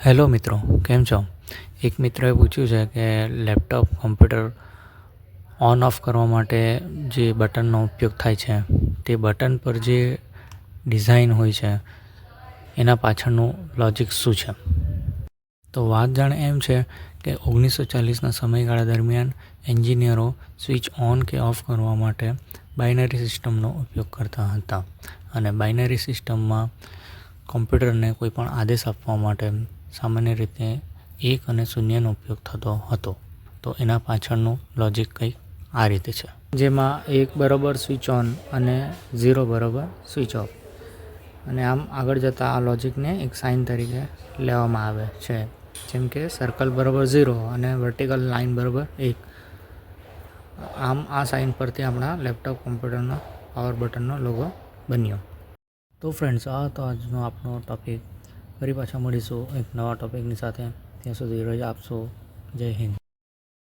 Hello મિત્રો, કેમ છો? એક મિત્રએ પૂછ્યું છે કે લેપટોપ કોમ્પ્યુટર ઓન ઓફ કરવા માટે જે બટનનો ઉપયોગ થાય છે તે બટન પર જે ડિઝાઇન હોય છે એના પાછળનું લોજિક શું છે. તો વાત જાણે એમ છે કે 1940ના સમયગાળા દરમિયાન એન્જિનિયરો સ્વિચ ઓન કે ઓફ કરવા માટે બાઇનરી સિસ્ટમનો ઉપયોગ કરતા હતા અને બાઇનરી સિસ્ટમમાં કોમ્પ્યુટરને કોઈ પણ આદેશ આપવા માટે સામાન્ય રીતે 1 અને 0નો ઉપયોગ થતો હતો. તો એના પાછળનું લોજિક કંઈક આ રીતે છે, જેમાં 1 બરાબર સ્વિચ ઓન અને 0 બરાબર સ્વિચ ઓફ, અને આમ આગળ જતાં આ લોજિકને એક સાઇન તરીકે લેવામાં આવે છે, જેમ કે સર્કલ બરાબર 0 અને વર્ટિકલ લાઇન બરાબર 1. આમ આ સાઇન પરથી આપણા લેપટોપ કોમ્પ્યુટરના પાવર બટનનો લોગો બન્યો. તો ફ્રેન્ડ્સ, આ હતો આજનો આપણો ટૉપિક. ફરી પાછા મળીશું એક નવા ટૉપિકની સાથે. ત્યાં સુધી રજા આપશો. જય હિન્દ.